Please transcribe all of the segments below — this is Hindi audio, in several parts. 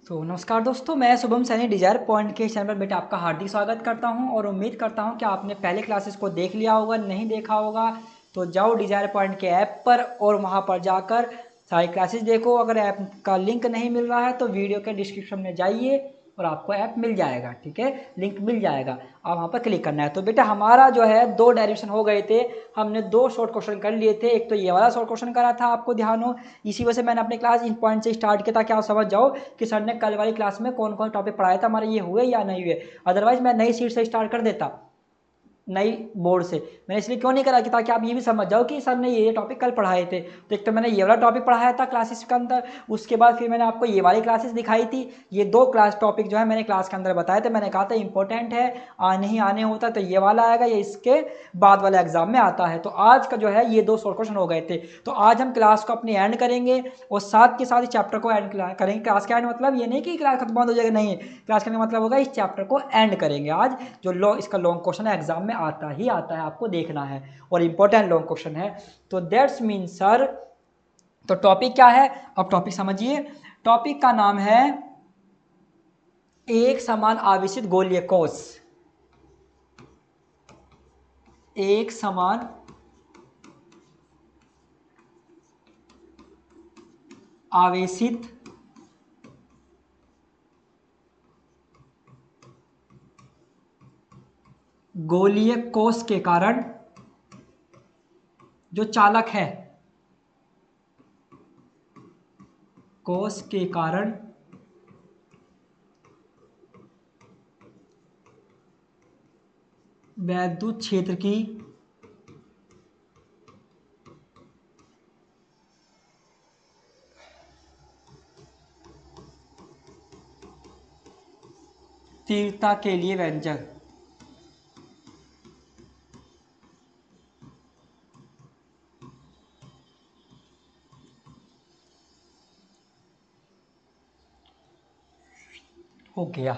नमस्कार दोस्तों, मैं शुभम सैनी डिजायर पॉइंट के चैनल पर बेटा आपका हार्दिक स्वागत करता हूं और उम्मीद करता हूं कि आपने पहले क्लासेस को देख लिया होगा। नहीं देखा होगा तो जाओ डिजायर पॉइंट के ऐप पर और वहां पर जाकर सारी क्लासेस देखो। अगर ऐप का लिंक नहीं मिल रहा है तो वीडियो के डिस्क्रिप्शन में जाइए और आपको ऐप मिल जाएगा। ठीक है, लिंक मिल जाएगा, आप वहाँ पर क्लिक करना है। तो बेटा हमारा जो है 2 डेरिवेशन हो गए थे, हमने 2 शॉर्ट क्वेश्चन कर लिए थे। एक तो ये वाला शॉर्ट क्वेश्चन करा था, आपको ध्यान हो, इसी वजह से मैंने अपनी क्लास इन पॉइंट से स्टार्ट किया ताकि आप समझ जाओ कि सर ने कल वाली क्लास में कौन कौन टॉपिक पढ़ाया था, हमारे ये हुए या नहीं हुए। अदरवाइज मैं नई सीट से स्टार्ट कर देता, नई बोर्ड से। मैंने इसलिए क्यों नहीं करा कि ताकि आप ये भी समझ जाओ कि सर ने ये टॉपिक कल पढ़ाए थे। तो एक तो मैंने ये वाला टॉपिक पढ़ाया था क्लासेस के अंदर, उसके बाद फिर मैंने आपको ये वाली क्लासेस दिखाई थी। ये 2 क्लास टॉपिक जो है मैंने क्लास के अंदर बताए थे। मैंने कहा था इंपॉर्टेंट है, नहीं आने होता तो ये वाला आएगा, ये इसके बाद वाले एग्जाम में आता है। तो आज का जो है ये 2 शॉर्ट क्वेश्चन हो गए थे। तो आज हम क्लास को अपनी एंड करेंगे और साथ के साथ इस चैप्टर को एंड करेंगे। क्लास का एंड मतलब ये नहीं कि क्लास खत्म बंद हो जाएगा, नहीं, क्लास करने का मतलब होगा इस चैप्टर को एंड करेंगे आज। जो इसका लॉन्ग क्वेश्चन है एग्जाम में आता ही आता है, आपको देखना है और इंपॉर्टेंट लॉन्ग क्वेश्चन है। तो दैट्स मीन सर, तो टॉपिक क्या है, अब टॉपिक समझिए। टॉपिक का नाम है एक समान आवेशित गोलीय कोश। एक समान आवेशित गोलीय कोश के कारण जो चालक है, कोश के कारण वैद्युत क्षेत्र की तीव्रता के लिए व्यंजक। हो गया,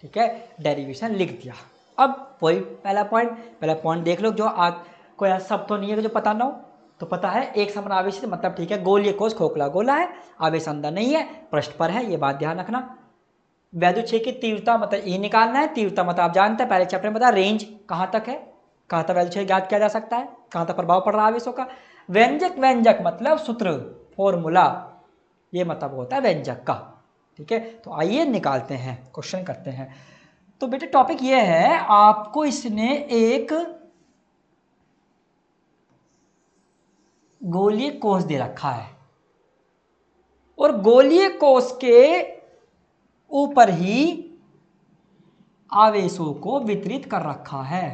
ठीक है, डेरिवेशन लिख दिया। अब वही पहला पॉइंट देख लो। जो आज कोई ऐसा शब्द तो नहीं है कि जो पता ना हो, तो पता है एक समान आवेश मतलब ठीक है, गोलीय कोश खोखला गोला है, आवेश अंदर नहीं है, पृष्ठ पर है, ये बात ध्यान रखना। वैद्युत क्षेत्र की तीव्रता मतलब ये निकालना है। तीव्रता मतलब आप जानते हैं, पहले चैप्टर में बताया रेंज कहाँ तक है, कहाँ तक वैद्युत क्षेत्र ज्ञात किया जा सकता है, कहाँ तक प्रभाव पड़ रहा है आवेशों का। व्यंजक, व्यंजक मतलब सूत्र, फॉर्मूला, ये मतलब होता है व्यंजक का। ठीक है, तो आइए निकालते हैं, क्वेश्चन करते हैं। तो बेटे टॉपिक ये है, आपको इसने एक गोलीय कोश दे रखा है और गोलीय कोश के ऊपर ही आवेशों को वितरित कर रखा है।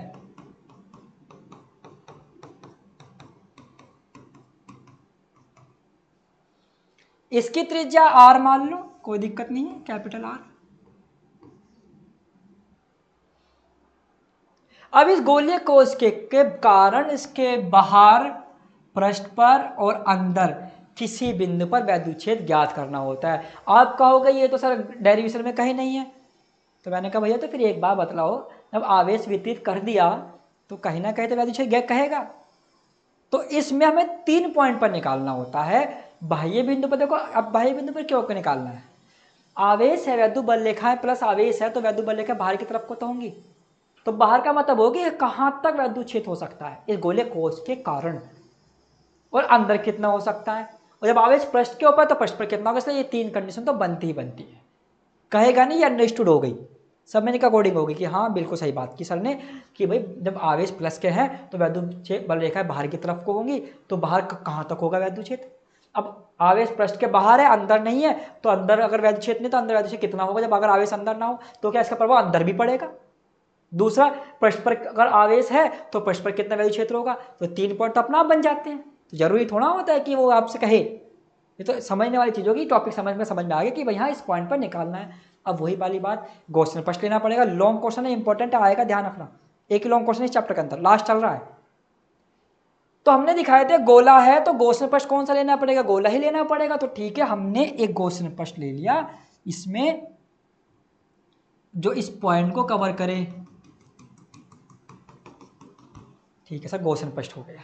इसकी त्रिज्या आर मान लो, कोई दिक्कत नहीं है, कैपिटल आर। अब इस गोलीय कोश के कारण इसके बाहर, पृष्ठ पर और अंदर किसी बिंदु पर वैद्युत क्षेत्र ज्ञात करना होता है। आप कहोगे ये तो सर डेरिवेशन में कहीं नहीं है। तो मैंने कहा भैया तो फिर एक बात बतलाओ, जब आवेश वितरित कर दिया तो कहीं ना कहीं तो वैद्युत क्षेत्र ज्ञात कहेगा। तो इसमें हमें 3 पॉइंट पर निकालना होता है। बाह्य बिंदु पर देखो, अब बाह्य बिंदु पर क्यों निकालना है, आवेश है, वैद्युत बल रेखा है, प्लस आवेश है, तो वैद्युत बल रेखा बाहर की तरफ को तो होंगी। तो बाहर का मतलब होगी कहां तक वैद्युत क्षेत्र हो सकता है इस गोलीय कोश के कारण, और अंदर कितना हो सकता है। और जब आवेश पृष्ठ के ऊपर तो पृष्ठ पर कितना होगा, इसलिए ये 3 कंडीशन तो बनती ही बनती है। कहेगा नहीं ये अंडरस्टूड हो गई, सब में के अकॉर्डिंग होगी कि हाँ बिल्कुल सही बात की सर ने, कि भाई जब आवेश प्लस के है तो वैद्युत बल रेखा बाहर की तरफ को होंगी, तो बाहर कहाँ तक होगा वैद्युत क्षेत्र। अब आवेश पृष्ठ के बाहर है, अंदर नहीं है, तो अंदर अगर वैद्युत क्षेत्र नहीं तो अंदर वैद्युत क्षेत्र कितना होगा। जब अगर आवेश अंदर ना हो तो क्या इसका प्रभाव अंदर भी पड़ेगा। दूसरा, पृष्ठ पर अगर आवेश है तो पृष्ठ पर कितना वैद्युत क्षेत्र होगा। तो 3 पॉइंट तो अपना आप बन जाते हैं। तो जरूरी थोड़ा होता है कि वो आपसे कहे, ये तो समझने वाली चीज होगी। टॉपिक समझ में आ गया कि भाई हाँ इस पॉइंट पर निकालना है। अब वही वाली बात, क्वेश्चन फर्स्ट लेना पड़ेगा। लॉन्ग क्वेश्चन है, इंपॉर्टेंट आएगा, ध्यान रखना। एक ही लॉन्ग क्वेश्चन इस चैप्टर के अंदर लास्ट चल रहा है। तो हमने दिखाए थे गोला है तो क्वेश्चन फर्स्ट कौन सा लेना पड़ेगा, गोला ही लेना पड़ेगा। तो ठीक है, हमने एक क्वेश्चन फर्स्ट ले लिया, इसमें जो इस पॉइंट को कवर करे। ठीक है सर, क्वेश्चन फर्स्ट हो गया,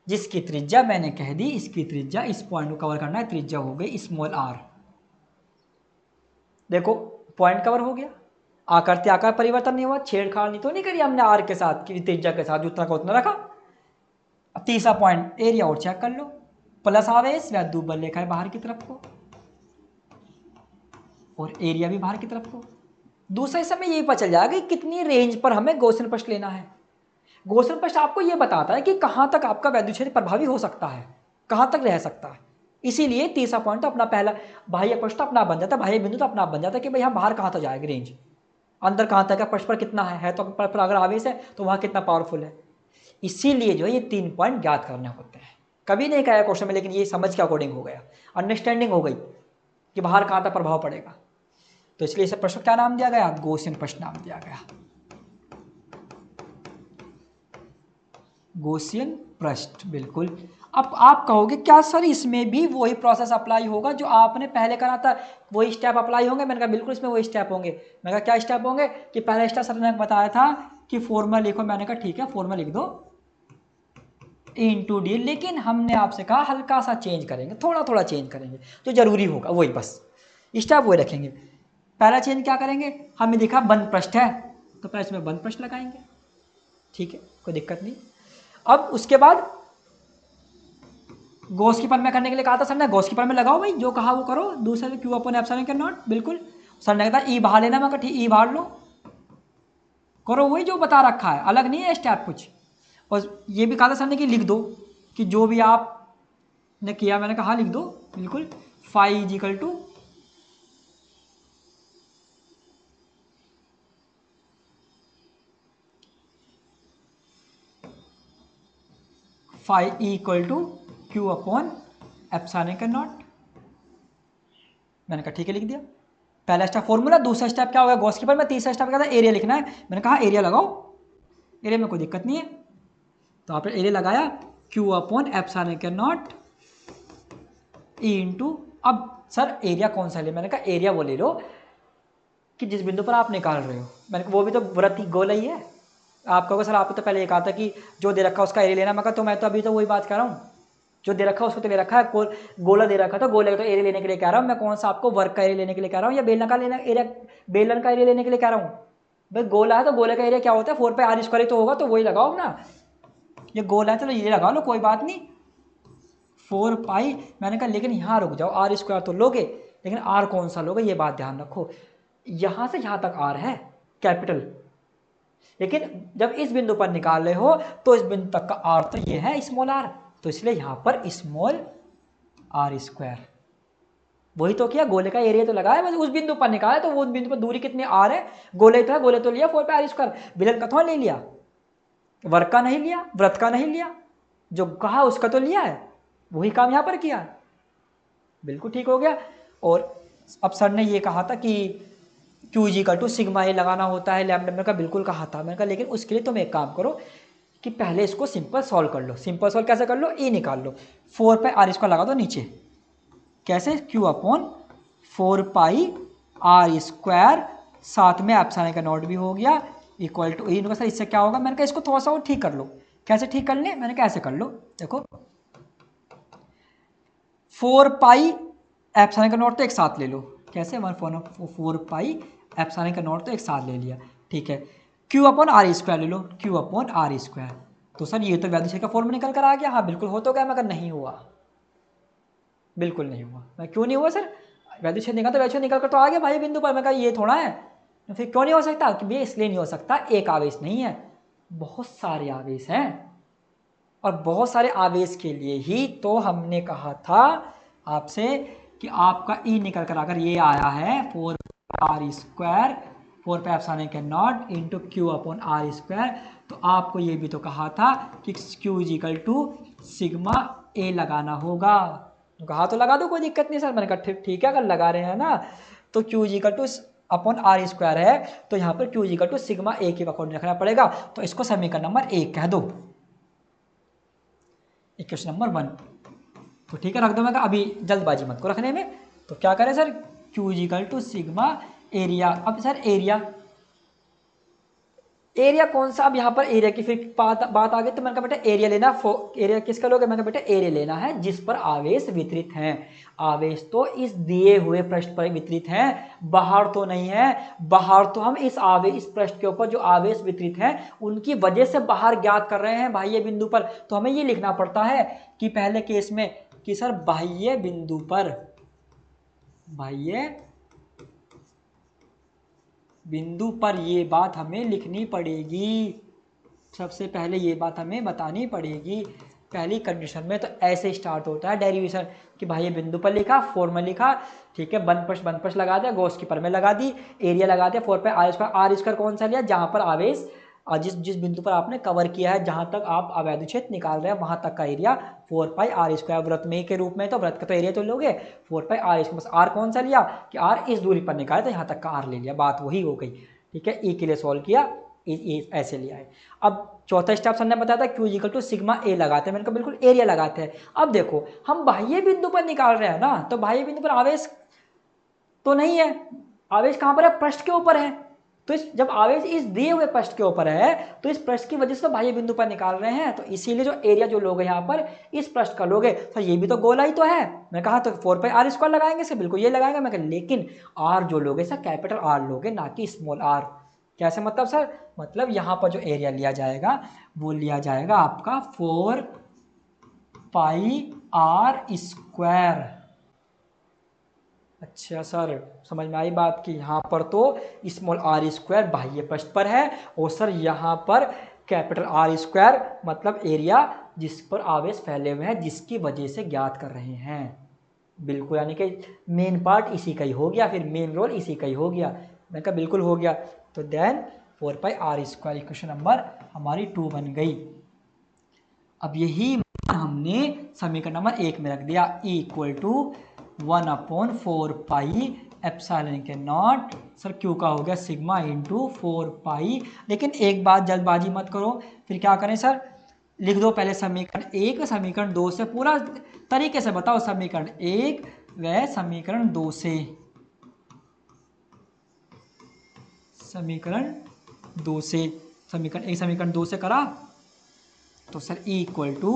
जिसकी त्रिज्या मैंने कह दी, इसकी त्रिज्या, इस पॉइंट को कवर करना है, त्रिज्या हो गई स्मॉल आर। देखो पॉइंट कवर हो गया, आकृति आकार परिवर्तन नहीं हुआ, छेड़छाड़ नहीं तो नहीं करी हमने आर के साथ की त्रिज्या के साथ, उतना का उतना रखा। अब तीसरा पॉइंट एरिया और चेक कर लो, प्लस आवेश वैद्युत बल लेखा है बाहर की तरफ को और एरिया भी बाहर की तरफ को। दूसरे समय ये पता चल जाएगा कि कितनी रेंज पर हमें गॉसियन प्रश्न लेना है। गॉसियन प्रश्न आपको ये बताता है कि कहाँ तक आपका वैद्युत क्षेत्र प्रभावी हो सकता है, कहाँ तक रह सकता है। इसीलिए तीसरा पॉइंट तो अपना पहला बाह्य प्रश्न तो अपना बन जाता है, बाह्य बिंदु तो अपना बन जाता है कि भाई हम बाहर कहाँ तक जाएगी रेंज, अंदर कहाँ तक है, प्रश्न पर कितना है तो पर अगर आवेश है तो वहाँ कितना पावरफुल है। इसीलिए जो है ये 3 पॉइंट ज्ञात करने होते हैं। कभी नहीं कहा क्वेश्चन में, लेकिन ये समझ के अकॉर्डिंग हो गया, अंडरस्टैंडिंग हो गई कि बाहर कहाँ तक प्रभाव पड़ेगा। तो इसलिए इसे प्रश्न क्या नाम दिया गया, गॉसियन प्रश्न नाम दिया गया, गॉसियन प्रश्न। बिल्कुल। अब आप कहोगे क्या सर इसमें भी वही प्रोसेस अप्लाई होगा जो आपने पहले करा था, वही स्टेप अप्लाई होंगे? मैंने कहा बिल्कुल इसमें वही स्टेप होंगे। मैंने कहा क्या स्टेप होंगे कि पहला स्टेप सर ने बताया था कि फॉर्मूला लिखो, मैंने कहा ठीक है फॉर्मूला लिख दो *d, लेकिन हमने आपसे कहा हल्का सा चेंज करेंगे, थोड़ा थोड़ा चेंज करेंगे जो जरूरी होगा, वही बस स्टेप वही रखेंगे। पहला चेंज क्या करेंगे, हमें दिखा बंद पृष्ठ है तो पहले इसमें बंद पृष्ठ लगाएंगे, ठीक है कोई दिक्कत नहीं। अब उसके बाद गॉस की परमें करने के लिए कहा था सर ने, गॉस की परमें लगाओ भाई, जो कहा वो करो, दूसरे क्यू अपन एप्सिलॉन के नॉट। बिल्कुल सर ने कहा ई बाहर लेना, मैं कहा ठीक ई बाहर लो, करो वही जो बता रखा है, अलग नहीं है स्टेप कुछ। और ये भी कहा था सर ने कि लिख दो कि जो भी आपने किया, मैंने कहा लिख दो बिल्कुल, phi is equal to phi equal to Q upon epsilon के नॉट। मैंने कहा ठीक है लिख दिया, पहला स्टेप फॉर्मूला। दूसरा स्टेप क्या होगा गॉस की पर में, तीसरा स्टेप क्या था एरिया लिखना है। मैंने कहा एरिया लगाओ, एरिया में कोई दिक्कत नहीं है, तो आपने एरिया लगाया क्यू अपॉन एप्सिलॉन के नॉट ई इंटू। अब सर एरिया कौन सा ले, मैंने कहा एरिया वो ले लो कि जिस बिंदु पर आप निकाल रहे हो। मैंने कहा वो भी तो वृत्त गोला ही है। आप कहोगे सर आपने तो पहले ये कहा था कि जो दे रखा है उसका एरिया लेना, मैं कहा तो मैं तो अभी तो वही बात कर रहा हूँ, जो दे रखा है उसको तो ले रखा है, गोला दे रखा था, गोले का तो एरिया लेने के लिए कह रहा हूँ मैं। कौन सा आपको वर्ग का एरिया लेने के लिए कह रहा हूँ या बेलन का लेना एरिया, बेलन का एरिया लेने के लिए कह रहा हूँ? भाई गोला है तो गोले का एरिया क्या होता है, 4πr² तो होगा, तो वही लगाओ ना। ये गोला है चलो ये लगा लो कोई बात नहीं, 4π। मैंने कहा लेकिन यहाँ रुक जाओ, r² तो लोगे, लेकिन r कौन सा लोगे ये बात ध्यान रखो। यहाँ से यहाँ तक r है कैपिटल, लेकिन जब इस बिंदु पर निकाल रहे हो तो इस बिंदु तक का r तो ये है स्मॉल r, तो इसलिए यहाँ पर स्मॉल r²। वही तो किया, गोले का एरिया तो लगाया, बस उस बिंदु पर निकाला, तो वो बिंदु पर दूरी कितनी r है, गोले तो है, गोले तो लिया 4πr², विलन का थोड़ा नहीं लिया, वर्ग का नहीं लिया, वृत्त का नहीं लिया, जो कहा उसका तो लिया है, वही काम यहाँ पर किया, बिल्कुल ठीक हो गया। और अब सर ने ये कहा था कि क्यू जी का टू सिग्मा ए लगाना होता है लैम्डा, मैंने कहा बिल्कुल कहा था। मैंने कहा लेकिन उसके लिए तुम एक काम करो कि पहले इसको सिंपल सॉल्व कर लो। सिंपल सॉल्व कैसे कर लो, ए निकाल लो, 4πr² लगा दो नीचे, कैसे क्यू अपॉन 4πr², साथ में एप्सिलॉन का नॉट भी हो गया इक्वल टू ए। सर इससे क्या होगा, मैंने कहा इसको थोड़ा सा और ठीक कर लो। कैसे ठीक कर ले, मैंने कहा ऐसे कर लो, देखो 4π एप्सिलॉन का नॉट तो एक साथ ले लो, कैसे 4π एप्सिलॉन का नॉट तो एक साथ ले लिया, ठीक है। क्यू अपॉन r² ले लो, क्यू अपॉन r²। तो सर ये तो वैद्युत क्षेत्र का फॉर्मूला निकल कर आ गया। हाँ बिल्कुल हो तो गया, मगर नहीं हुआ, बिल्कुल नहीं हुआ। मैं क्यों नहीं हुआ सर, वैद्युत क्षेत्र निकल तो वैद्युत निकल कर तो आ गया भाई बिंदु पर। मैं कहा ये थोड़ा है, तो फिर क्यों नहीं हो सकता, कि भैया इसलिए नहीं हो सकता, एक आवेश नहीं है, बहुत सारे आवेश हैं, और बहुत सारे आवेश के लिए ही तो हमने कहा था आपसे कि आपका ई निकल कर अगर ये आया है 4r², 4π एप्सिलॉन के naught into Q upon r², तो आपको ये भी तो कहा था कि Q is equal to sigma A लगाना होगा। तो कहा तो लगा दो, कोई दिक्कत नहीं सर। मैंने कहा ठीक है, अगर लगा रहे हैं ना तो Q is equal to upon r² है, तो यहाँ पर Q is equal to sigma A के अकॉर्डिंग रखना पड़ेगा। तो इसको समीकरण नंबर 1 कह दो, इक्वेशन नंबर 1। तो ठीक है रख दो। मैं अभी जल्दबाजी मत को रखने में। तो क्या करें sir, Q is equal to sigma area. अब सर एरिया कौन सा, अब यहाँ पर एरिया की फिर बात आ गई। तो मैंने कहा बेटा एरिया लेना, एरिया किसका लोगे, मैंने कहा बेटा एरिया लेना है जिस पर आवेश वितरित हैं। आवेश तो इस दिए हुए पृष्ठ पर वितरित हैं, बाहर तो नहीं है। बाहर तो हम इस पृष्ठ के ऊपर जो आवेश वितरित हैं उनकी वजह से बाहर ज्ञात कर रहे हैं बाह्य बिंदु पर। तो हमें ये लिखना पड़ता है कि पहले केस में कि सर बाह्य बिंदु पर ये बात हमें लिखनी पड़ेगी। सबसे पहले ये बात हमें बतानी पड़ेगी पहली कंडीशन में। तो ऐसे स्टार्ट होता है डेरिवेशन कि भाई ये बिंदु पर लिखा, 4 में लिखा, ठीक है, वन प्लस लगा दिया, गॉस की पर में लगा दी, एरिया लगा दिया 4 पाई आर स्क्वायर कौन सा लिया, जहां पर आवेश जिस बिंदु पर आपने कवर किया है, जहां तक आप अवैध क्षेत्र निकाल रहे हैं वहां तक का एरिया 4 पाई आर स्क्वायर। वृत्त में के रूप में तो वृत्त का तो एरिया तो लोगे 4 पाई आर स्क्वायर, बस आर कौन सा लिया कि आर इस दूरी पर निकाले तो यहाँ तक का आर ले लिया, बात वही हो गई। ठीक है, ई के लिए सॉल्व किया, ऐसे लिया है। अब चौथा स्टेप हमने बताया था क्यू इक्वल टू सिग्मा ए लगाते हैं, मैंने कहा बिल्कुल एरिया लगाते हैं। अब देखो हम बाह्य बिंदु पर निकाल रहे हैं ना, तो बाह्य बिंदु पर आवेश तो नहीं है, आवेश कहां पर है, पृष्ठ के ऊपर है। तो जब आवेश इस दिए हुए पृष्ठ के ऊपर है तो इस पृष्ठ की वजह से तो बाह्य बिंदु पर निकाल रहे हैं, तो इसीलिए जो एरिया जो लोगे यहाँ पर इस पृष्ठ का लोगे, तो ये भी तो गोला ही तो है। मैं कहा तो 4 पाई आर स्क्वायर लगाएंगे इसे, बिल्कुल ये लगाएंगे। मैं कहा लेकिन आर जो लोगे सर कैपिटल आर लोगे, ना कि स्मॉल आर। कैसे मतलब सर, मतलब यहाँ पर जो एरिया लिया जाएगा वो लिया जाएगा आपका 4 पाई आर स्क्वायर। अच्छा सर, समझ में आई बात कि यहाँ पर तो स्मॉल आर स्क्वायर बाह्य पृष्ठ पर है, और सर यहाँ पर कैपिटल आर स्क्वायर मतलब एरिया जिस पर आवेश फैले हुए हैं, जिसकी वजह से ज्ञात कर रहे हैं। बिल्कुल, यानी कि मेन पार्ट इसी का ही हो गया, फिर मेन रोल इसी का ही हो गया। मैं कहा बिल्कुल हो गया। तो then 4 pi are square equation number हमारी 2 बन गई। अब यही हमने समीकरण नंबर 1 में रख दिया, E equal to 1/4 pi epsilon के नॉट, सर क्यू का हो गया सिग्मा इंटू 4 पाई। लेकिन एक बात जल्दबाजी मत करो, फिर क्या करें सर, लिख दो पहले समीकरण 1 समीकरण 2 से, पूरा तरीके से बताओ समीकरण 1 व समीकरण 2 से। समीकरण 2 से, समीकरण 1 समीकरण 2 से करा तो sir E equal to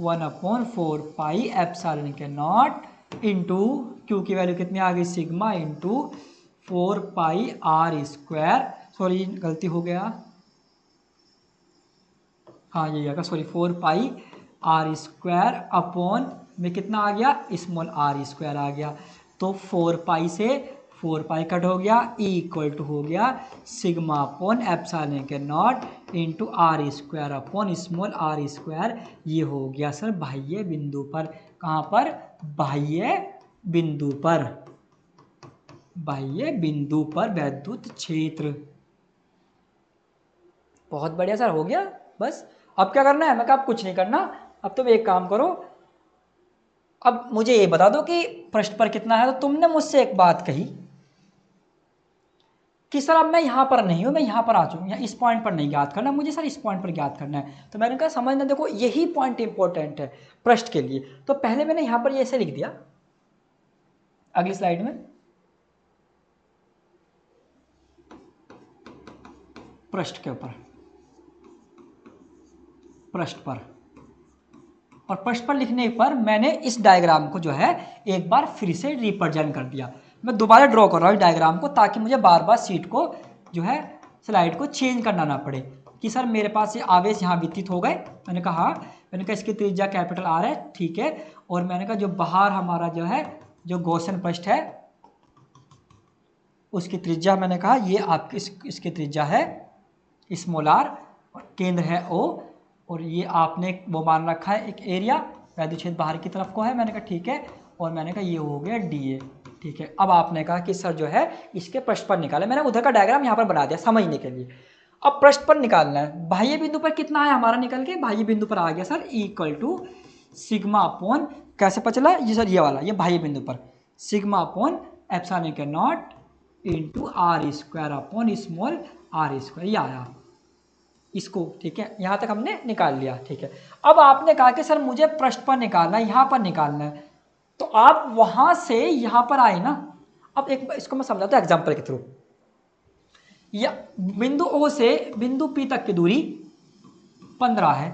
1/4 pi epsilon के नॉट इंटू क्यू की वैल्यू कितनी आ गई sigma into 4 pi are square, sorry गलती हो गया, हाँ ये आएगा sorry 4 pi are square upon में कितना आ गया स्मॉल आर स्क्वायर आ गया। तो 4 पाई से 4 पाई कट हो गया, ई इक्वल टू हो गया सिग्मा अपॉन एप्सिलॉन के naught into R square upon small R square. ये हो गया सर बाह्य बिंदु पर, कहाँ पर, बाह्य बिंदु पर, बाह्य बिंदु पर वैद्युत क्षेत्र। बहुत बढ़िया सर, हो गया बस। अब क्या करना है, मैं कहा अब कुछ नहीं करना, अब तुम एक काम करो, अब मुझे ये बता दो कि पृष्ठ पर कितना है। तो तुमने मुझसे एक बात कही कि सर अब मैं यहाँ पर नहीं हूँ, मैं यहाँ पर आ चुका हूँ, इस पॉइंट पर नहीं ज्ञात करना मुझे सर, इस पॉइंट पर ज्ञात करना है। तो मैंने कहा समझना, देखो यही पॉइंट इंपॉर्टेंट है पृष्ठ के लिए। तो पहले मैंने यहाँ पर ये ऐसे लिख दिया, अगली स्लाइड में पृष्ठ के ऊपर, पृष्ठ पर, और पृष्ठ पर लिखने पर मैंने इस डायग्राम को जो है एक बार फिर से रिप्रेजेंट कर दिया। मैं दोबारा ड्रॉ कर रहा हूँ डायग्राम को, ताकि मुझे बार बार सीट को जो है स्लाइड को चेंज करना ना पड़े कि सर मेरे पास ये आवेश यहाँ वितरित हो गए। मैंने कहा इसकी त्रिज्या कैपिटल आर है, ठीक है, और मैंने कहा जो बाहर हमारा जो है जो गॉसियन पृष्ठ है उसकी त्रिज्या, मैंने कहा ये आपकी इसकी त्रिज्या है स्मॉल आर, केंद्र है ओ, और ये आपने वो मान रखा है एक एरिया, वैद्युत क्षेत्र बाहर की तरफ को है। मैंने कहा ठीक है, और मैंने कहा ये हो गया डी ए, ठीक है। अब आपने कहा कि सर जो है इसके पृष्ठ पर निकाले, मैंने उधर का डायग्राम यहाँ पर बना दिया समझने के लिए। अब पृष्ठ पर निकालना है, बाह्य बिंदु पर कितना है हमारा निकल के, बाह्य बिंदु पर आ गया sir equal to sigma upon, कैसे पता चला ये सर, ये वाला ये बाह्य बिंदु पर सिग्मा अपॉन एप्सिलॉन के naught into R square upon small R square, ये आया इसको, ठीक है। यहाँ तक हमने निकाल लिया, ठीक है। अब आपने कहा कि सर मुझे पृष्ठ पर निकालना है, यहाँ पर निकालना है, तो आप वहां से यहाँ पर आए ना। अब एक इसको मैं समझाता हूँ एग्जाम्पल के थ्रू। या बिंदु ओ से बिंदु पी तक की दूरी 15 है,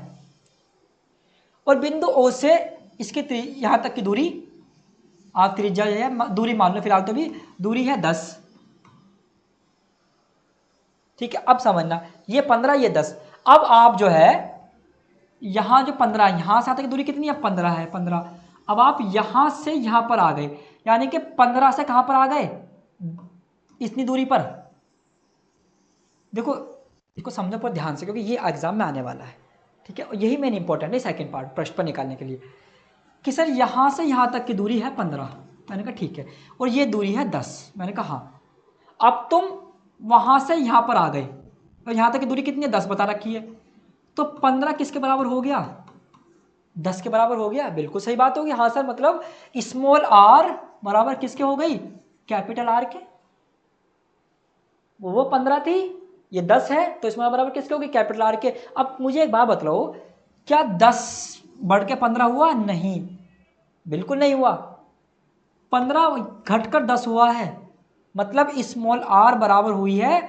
और बिंदु ओ से इसके यहाँ तक की दूरी आप त्रिज्या जो है दूरी मान लो फिलहाल, तो भी दूरी है 10, ठीक है। अब समझना, ये 15 ये 10। अब आप जो है यहाँ जो 15, यहाँ से आते की दूरी कितनी है, 15 है, 15। अब आप यहाँ से यहाँ पर आ गए, यानी कि 15 से कहाँ पर आ गए, इतनी दूरी पर। देखो इसको समझो पर ध्यान से, क्योंकि ये एग्जाम में आने वाला है, ठीक है। यही मेन इंपॉर्टेंट है सेकंड पार्ट प्रश्न पर निकालने के लिए, कि सर यहाँ से यहाँ तक की दूरी है 15, मैंने कहा ठीक है, और ये दूरी है 10, मैंने कहा हाँ। अब तुम वहाँ से यहाँ पर आ गए, और यहाँ तक की दूरी कितनी है, 10 बता रखी है, तो 15 किसके बराबर हो गया, 10 के बराबर हो गया। बिल्कुल सही बात होगी, हाँ सर, मतलब स्मॉल आर बराबर किसके हो गई, कैपिटल आर के। वो 15 थी, ये 10 है, तो स्मॉल बराबर किसके होगी, कैपिटल आर के। अब मुझे एक बात बतलाओ, क्या 10 बढ़ के 15 हुआ, नहीं, बिल्कुल नहीं हुआ, 15 घटकर 10 हुआ है, मतलब स्मॉल आर बराबर हुई है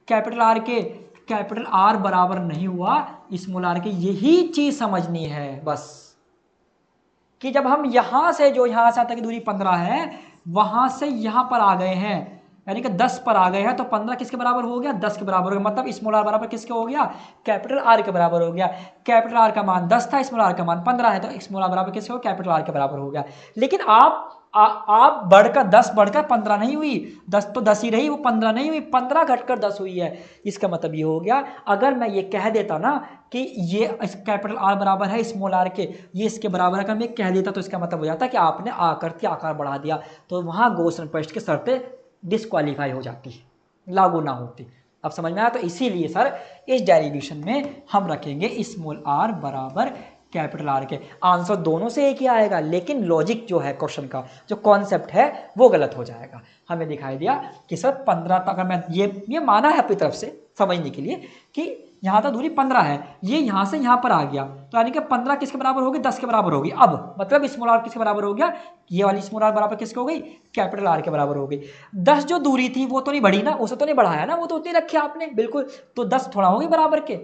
कैपिटल आर के, कैपिटल आर बराबर नहीं हुआ स्मॉल आर के। यही चीज समझनी है बस, कि जब हम यहां से जो यहां से तक की दूरी 15 है, वहां से यहां पर आ गए हैं, यानी कि 10 पर आ गए हैं, तो 15 किसके बराबर हो गया, 10 के बराबर हो गया, मतलब स्मॉल आर बराबर किसके हो गया, कैपिटल आर के बराबर हो गया। कैपिटल आर का मान 10 था, स्मॉल आर का मान 15 है, तो स्मॉल आर बराबर किसके हो, कैपिटल आर के बराबर हो गया। लेकिन आप बढ़कर 10 बढ़कर 15 नहीं हुई, 10 तो 10 ही रही, वो 15 नहीं हुई, 15 घटकर 10 हुई है। इसका मतलब ये हो गया, अगर मैं ये कह देता ना कि ये कैपिटल आर बराबर है स्मॉल आर के, ये इसके बराबर है, अगर मैं कह देता तो इसका मतलब हो जाता कि आपने आकृति आकार बढ़ा दिया, तो वहां गॉसियन प्रश्न की शर्तें डिस्क्वालीफाई हो जाती, लागू ना होती। अब समझ में आया, तो इसीलिए सर इस डेरिवेशन में हम रखेंगे स्मॉल आर बराबर कैपिटल आर के। आंसर दोनों से एक ही आएगा, लेकिन लॉजिक जो है क्वेश्चन का, जो कॉन्सेप्ट है वो गलत हो जाएगा। हमें दिखाई दिया कि सर 15 तक, अगर मैं ये माना है अपनी तरफ से समझने के लिए कि यहाँ तक दूरी 15 है, ये यहाँ से यहाँ पर आ गया, तो यानी कि 15 किसके बराबर होगी, 10 के बराबर होगी। अब मतलब स्मॉल आर किसके बराबर हो गया, ये वाली स्मॉल आर बराबर किसके हो गई, कैपिटल आर के बराबर हो गई। 10 जो दूरी थी वो तो नहीं बढ़ी ना, उसे तो नहीं बढ़ाया ना, वो तो उतनी रखी आपने, बिल्कुल, तो 10 थोड़ा होगी बराबर के।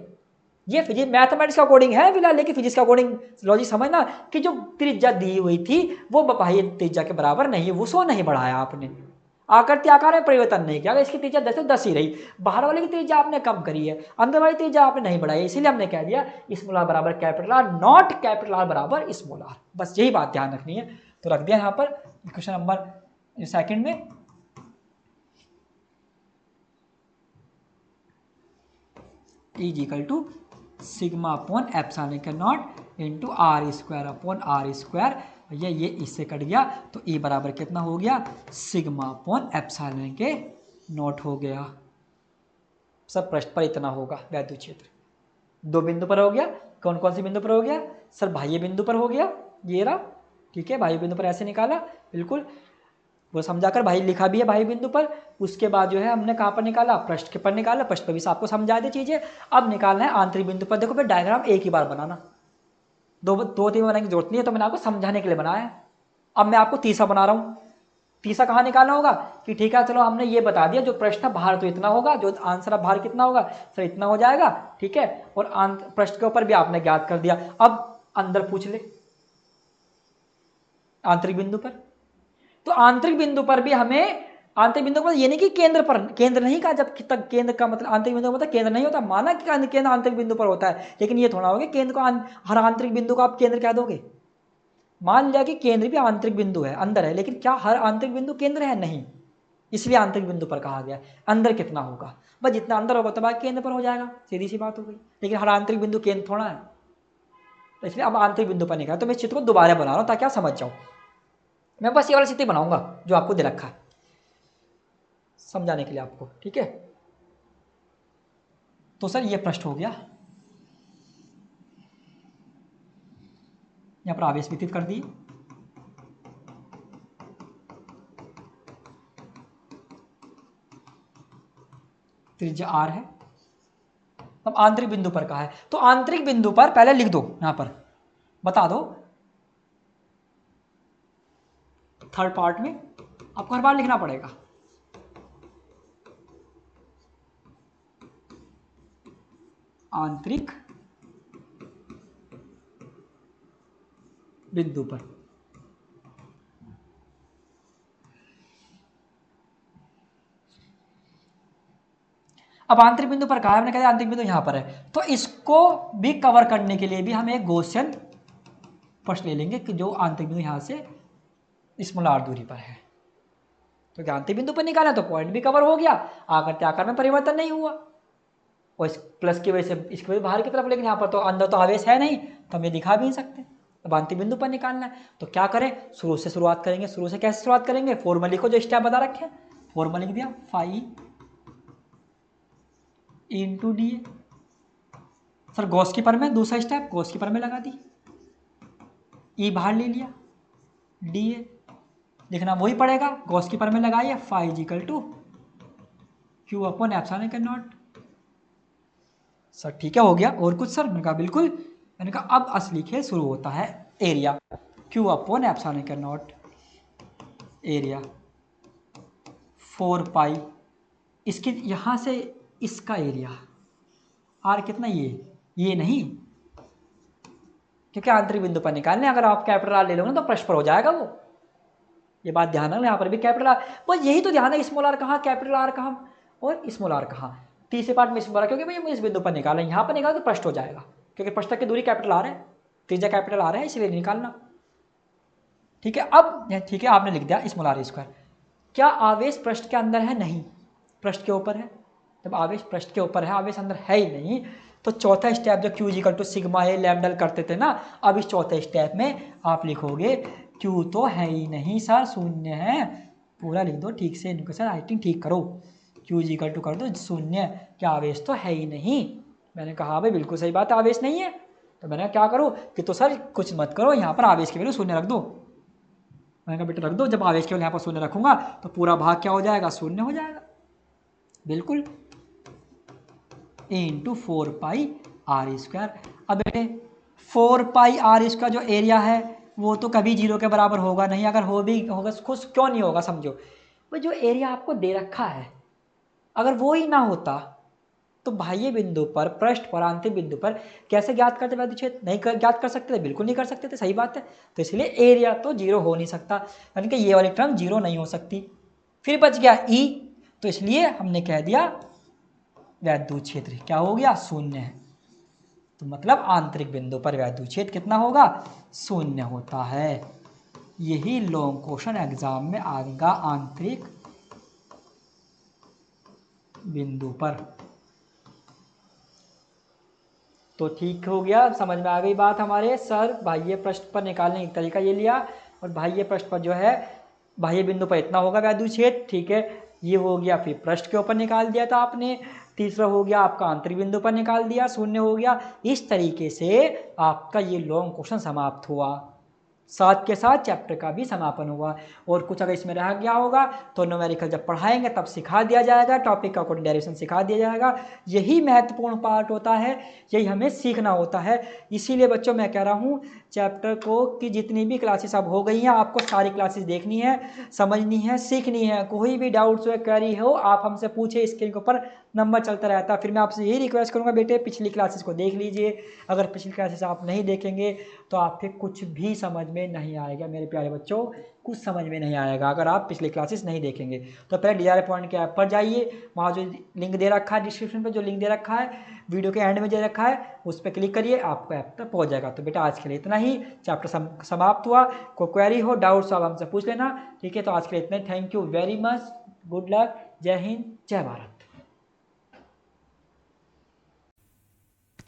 ये फिजिक्स मैथमेटिक्स का अकॉर्डिंग है फिलहाल, लेकिन फिजिक्स का अकॉर्डिंग लॉजिक समझना कि जो त्रिज्या दी हुई थी वो बाह्य त्रिज्या के बराबर नहीं है, वो सो नहीं बढ़ाया आपने, आकृति आकार में परिवर्तन नहीं किया, इसकी त्रिज्या 10 से 10 ही रही, बाहर वाले की त्रिज्या आपने कम करी है, अंदर वाली त्रिज्या आपने नहीं बढ़ाई, इसीलिए हमने कह दिया स्मॉल आर बराबर capital R, not capital R बराबर स्मॉल आर। बस यही बात ध्यान रखनी है, तो रख दिया यहाँ पर क्वेश्चन नंबर सेकंड में। Is equal to sigma upon epsilon के naught into R square upon R square, ये इससे कट गया, तो ई बराबर कितना हो गया, सिग्मा अपॉन एप्सिलॉन के नॉट हो गया। सब प्रश्न पर इतना होगा वैद्युत क्षेत्र। दो बिंदु पर हो गया, कौन कौन से बिंदु पर हो गया, सर बाह्य बिंदु पर हो गया, ये रहा, ठीक है, बाह्य बिंदु पर ऐसे निकाला, बिल्कुल वो समझाकर भाई लिखा भी है भाई बिंदु पर। उसके बाद जो है हमने कहाँ पर निकाला, पृष्ठ के पर निकाला, पृष्ठ पर भी आपको समझा दी चीजें। अब निकालना है आंतरिक बिंदु पर। देखो फिर डायग्राम एक ही बार बनाना, दो तीन बनाने की जरूरत नहीं है, तो मैंने आपको समझाने के लिए बनाया है। अब मैं आपको तीसरा बना रहा हूँ, तीसरा कहाँ निकालना होगा, कि ठीक है चलो हमने ये बता दिया, जो प्रश्न भार तो इतना होगा, जो आंसर भार कितना होगा, सर इतना हो जाएगा, ठीक है, और प्रश्न के ऊपर भी आपने ज्ञात कर दिया। अब अंदर पूछ ले आंतरिक बिंदु पर, तो आंतरिक बिंदु पर भी हमें, आंतरिक बिंदु पर ये नहीं कि केंद्र पर, केंद्र नहीं कहा, जब तक केंद्र का मतलब आंतरिक बिंदु का मतलब केंद्र नहीं होता, माना कि केंद्र आंतरिक बिंदु पर होता है, लेकिन ये थोड़ा होगा केंद्र को हर आंतरिक बिंदु को आप केंद्र कह दोगे। मान लिया कि केंद्र भी आंतरिक बिंदु है, अंदर है, लेकिन क्या हर आंतरिक बिंदु केंद्र है, नहीं, इसलिए आंतरिक बिंदु पर कहा गया। अंदर कितना होगा, बस जितना अंदर होगा तो बाकी केंद्र पर हो जाएगा, सीधी सी बात हो गई, लेकिन हर आंतरिक बिंदु केंद्र थोड़ा है, तो इसलिए अब आंतरिक बिंदु पर निकाला। तो मैं इस चित्र को दोबारा बना रहा हूँ ताकि आप समझ जाओ, मैं बस ये वाला चित्र बनाऊंगा जो आपको दे रखा है समझाने के लिए आपको, ठीक है। तो सर ये प्रश्न हो गया, यहां पर आवेश वितरित कर दिए, त्रिज्या आर है। अब आंतरिक बिंदु पर कहा है, तो आंतरिक बिंदु पर पहले लिख दो, यहां पर बता दो, थर्ड पार्ट में आपको हर बार लिखना पड़ेगा, आंतरिक बिंदु पर अब आंतरिक बिंदु पर कहा है, हमने कहा आंतरिक बिंदु यहाँ पर है, तो इसको भी कवर करने के लिए भी हम एक गॉसियन प्रश्न ले लेंगे कि जो आंतरिक बिंदु यहाँ से स्मॉल r दूरी पर है। तो क्या आंतरिक बिंदु पर निकाला तो पॉइंट भी कवर हो गया, आकर आकार में परिवर्तन नहीं हुआ, और इस प्लस की वजह से इसकी वजह बाहर की तरफ, लेकिन यहाँ पर तो अंदर तो आवेश है नहीं तो हम ये दिखा भी नहीं सकते। अब आंतरिक बिंदु पर निकालना है तो क्या करें, शुरू से शुरुआत करेंगे। शुरू से कैसे शुरुआत करेंगे, फॉर्मूला लिखो जो स्टेप बता रखे हैं, फॉर्मूला लिख दिया phi into D A. Sir Gauss कीपर में दूसरा स्टेप गॉस कीपर में लगा दी, ई बाहर ले लिया, डी ए लिखना वही पड़ेगा, गॉस कीपर में लगाइए, phi is equal to Q upon epsilon के नॉट। सर ठीक है हो गया, और कुछ सर? मैंने कहा बिल्कुल। मैंने कहा अब असली खेल शुरू होता है, एरिया क्यू अपॉन एप्सिलॉन के नॉट, एरिया 4 पाई, इसकी यहाँ से इसका एरिया आर कितना, ये नहीं, क्योंकि आंतरिक बिंदु पर निकालने, अगर आप कैपिटल आर ले लोगे तो प्रश्न पर हो जाएगा वो, ये बात ध्यान रखना। यहाँ पर भी कैपिटल आर, बस यही तो ध्यान है, स्मॉल आर कहाँ, कैपिटल आर कहाँ और स्मॉल आर कहाँ, तीसरे पार्ट में स्मॉल आर, क्योंकि भाई इस बिंदु पर निकालें, यहाँ पर निकाल तो प्रश्न हो जाएगा, क्योंकि प्रश्न की दूरी कैपिटल आर है, त्रिज्या कैपिटल आर है, इसलिए निकालना। ठीक है, अब ठीक है आपने लिख दिया स्मॉल आर स्क्वायर। क्या आवेश पृष्ठ के अंदर है? नहीं, पृष्ठ के ऊपर है। जब आवेश पृष्ठ के ऊपर है, आवेश अंदर है ही नहीं, तो चौथा स्टेप जो क्यू इक्वल टू सिग्मा है लैम्डा करते थे ना, अब इस चौथे स्टेप में आप लिखोगे क्यू तो है ही नहीं सर, शून्य है, पूरा लिख दो ठीक से, सर राइटिंग ठीक करो, क्यू इक्वल टू कर दो शून्य, क्या आवेश तो है ही नहीं। मैंने कहा भाई बिल्कुल सही बात है, आवेश नहीं है, तो मैंने क्या करूँ कि तो सर कुछ मत करो, यहाँ पर आवेश की वैल्यू शून्य रख दो। मैंने कहा बेटा रख दो, जब आवेश केवल यहाँ पर शून्य रखूंगा तो पूरा भाग क्या हो जाएगा, शून्य हो जाएगा, बिल्कुल, इंटू 4 पाई आर स्क्वायर। अब बेटे 4 पाई आर स्क्वायर जो एरिया है वो तो कभी 0 के बराबर होगा नहीं, अगर हो भी होगा खुश क्यों नहीं होगा, समझो भाई जो एरिया आपको दे रखा है अगर वो ही ना होता तो बाह्य बिंदु पर, पृष्ठ पर, आंतरिक बिंदु पर कैसे ज्ञात करते वैद्युत क्षेत्र? नहीं ज्ञात कर सकते थे, बिल्कुल नहीं कर सकते थे, सही बात है। तो इसलिए एरिया तो 0 हो नहीं सकता, यानी कि ये वाली टर्म 0 नहीं हो सकती। फिर बच गया ई, तो इसलिए हमने कह दिया वैद्युत क्षेत्र क्या हो गया, शून्य है। तो मतलब आंतरिक बिंदु पर वैद्युत क्षेत्र कितना होगा, शून्य होता है। यही लॉन्ग क्वेश्चन एग्जाम में आएगा, आंतरिक बिंदु पर। तो ठीक हो गया, समझ में आ गई बात हमारे सर। बाह्य पृष्ठ पर निकालने का तरीका ये लिया, और बाह्य पृष्ठ पर जो है बाह्य बिंदु पर इतना होगा वैद्युत क्षेत्र, ठीक है, ये हो गया। फिर पृष्ठ के ऊपर निकाल दिया था आपने, तीसरा हो गया आपका आंतरिक बिंदु पर निकाल दिया, शून्य हो गया। इस तरीके से आपका ये लॉन्ग क्वेश्चन समाप्त हुआ, साथ के साथ चैप्टर का भी समापन हुआ। और कुछ अगर इसमें रह गया होगा तो न्यूमेरिकल जब पढ़ाएंगे तब सिखा दिया जाएगा, टॉपिक का कोड डेरिवेशन सिखा दिया जाएगा। यही महत्वपूर्ण पार्ट होता है, यही हमें सीखना होता है। इसीलिए बच्चों मैं कह रहा हूँ चैप्टर को कि जितनी भी क्लासेस अब हो गई हैं आपको सारी क्लासेस देखनी है, समझनी है, सीखनी है। कोई भी डाउट्स हो क्वेरी हो आप हमसे पूछे, स्क्रीन के ऊपर नंबर चलता रहता है। फिर मैं आपसे यही रिक्वेस्ट करूँगा बेटे पिछली क्लासेस को देख लीजिए, अगर पिछली क्लासेस आप नहीं देखेंगे तो आप फिर कुछ भी समझ में नहीं आएगा मेरे प्यारे बच्चों, कुछ समझ में नहीं आएगा अगर आप पिछले क्लासेस नहीं देखेंगे। तो पहले डिजायर पॉइंट के ऐप पर जाइए, वहाँ जो लिंक दे रखा है डिस्क्रिप्शन पे, जो लिंक दे रखा है वीडियो के एंड में दे रखा है, उस पर क्लिक करिए, आपको ऐप तक पहुँच जाएगा। तो बेटा आज के लिए इतना ही, चैप्टर समाप्त हुआ। कोई क्वेरी हो, डाउट्स आप हमसे पूछ लेना, ठीक है। तो आज के लिए इतना ही, thank you very much, good luck, जय हिंद, जय भारत।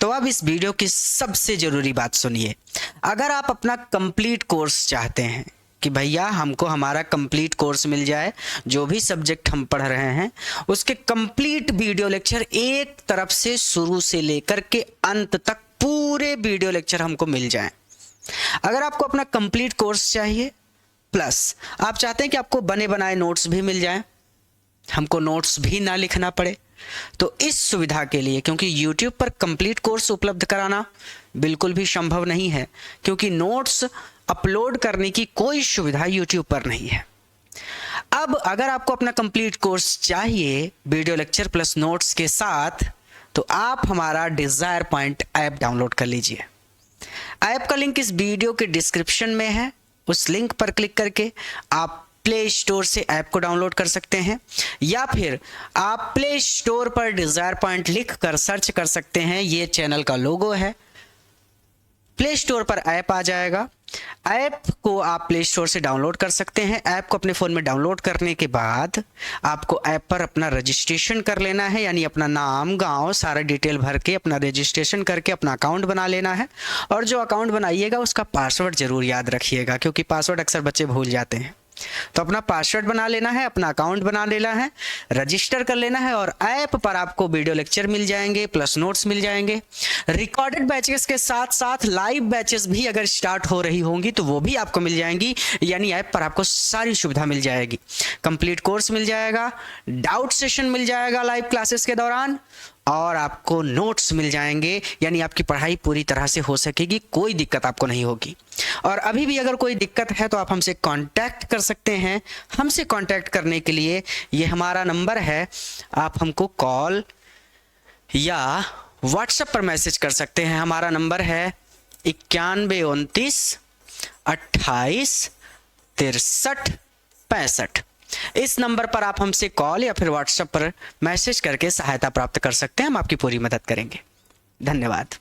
तो अब इस वीडियो की सबसे ज़रूरी बात सुनिए। अगर आप अपना कंप्लीट कोर्स चाहते हैं कि भैया हमको हमारा कंप्लीट कोर्स मिल जाए, जो भी सब्जेक्ट हम पढ़ रहे हैं उसके कंप्लीट वीडियो लेक्चर एक तरफ से शुरू से लेकर के अंत तक पूरे वीडियो लेक्चर हमको मिल जाएं। अगर आपको अपना कंप्लीट कोर्स चाहिए प्लस आप चाहते हैं कि आपको बने बनाए नोट्स भी मिल जाएं, हमको नोट्स भी ना लिखना पड़े, तो इस सुविधा के लिए, क्योंकि YouTube पर कंप्लीट कोर्स उपलब्ध कराना बिल्कुल भी संभव नहीं है, क्योंकि नोट्स अपलोड करने की कोई सुविधा YouTube पर नहीं है। अब अगर आपको अपना कंप्लीट कोर्स चाहिए वीडियो लेक्चर प्लस नोट्स के साथ, तो आप हमारा डिजायर पॉइंट ऐप डाउनलोड कर लीजिए। ऐप का लिंक इस वीडियो के डिस्क्रिप्शन में है, उस लिंक पर क्लिक करके आप प्ले स्टोर से ऐप को डाउनलोड कर सकते हैं, या फिर आप प्ले स्टोर पर डिज़ायर पॉइंट लिख कर सर्च कर सकते हैं। ये चैनल का लोगो है। प्ले स्टोर पर ऐप आ जाएगा। ऐप को आप प्ले स्टोर से डाउनलोड कर सकते हैं। ऐप को अपने फ़ोन में डाउनलोड करने के बाद आपको ऐप पर अपना रजिस्ट्रेशन कर लेना है, यानी अपना नाम, गांव, सारा डिटेल भर के अपना रजिस्ट्रेशन करके अपना अकाउंट बना लेना है। और जो अकाउंट बनाइएगा उसका पासवर्ड ज़रूर याद रखिएगा, क्योंकि पासवर्ड अक्सर बच्चे भूल जाते हैं। तो अपना पासवर्ड बना लेना है, अपना अकाउंट बना लेना है, रजिस्टर कर लेना है। और ऐप पर आपको वीडियो लेक्चर मिल जाएंगे, प्लस नोट्स मिल जाएंगे। रिकॉर्डेड बैचेस के साथ साथ लाइव बैचेस भी अगर स्टार्ट हो रही होंगी तो वो भी आपको मिल जाएंगी, यानी ऐप पर आपको सारी सुविधा मिल जाएगी। कंप्लीट कोर्स मिल जाएगा, डाउट सेशन मिल जाएगा लाइव क्लासेस के दौरान, और आपको नोट्स मिल जाएंगे, यानी आपकी पढ़ाई पूरी तरह से हो सकेगी, कोई दिक्कत आपको नहीं होगी। और अभी भी अगर कोई दिक्कत है तो आप हमसे कांटेक्ट कर सकते हैं। हमसे कांटेक्ट करने के लिए ये हमारा नंबर है, आप हमको कॉल या व्हाट्सएप पर मैसेज कर सकते हैं। हमारा नंबर है 9129 28 63 65। इस नंबर पर आप हमसे कॉल या फिर व्हाट्सएप पर मैसेज करके सहायता प्राप्त कर सकते हैं। हम आपकी पूरी मदद करेंगे। धन्यवाद।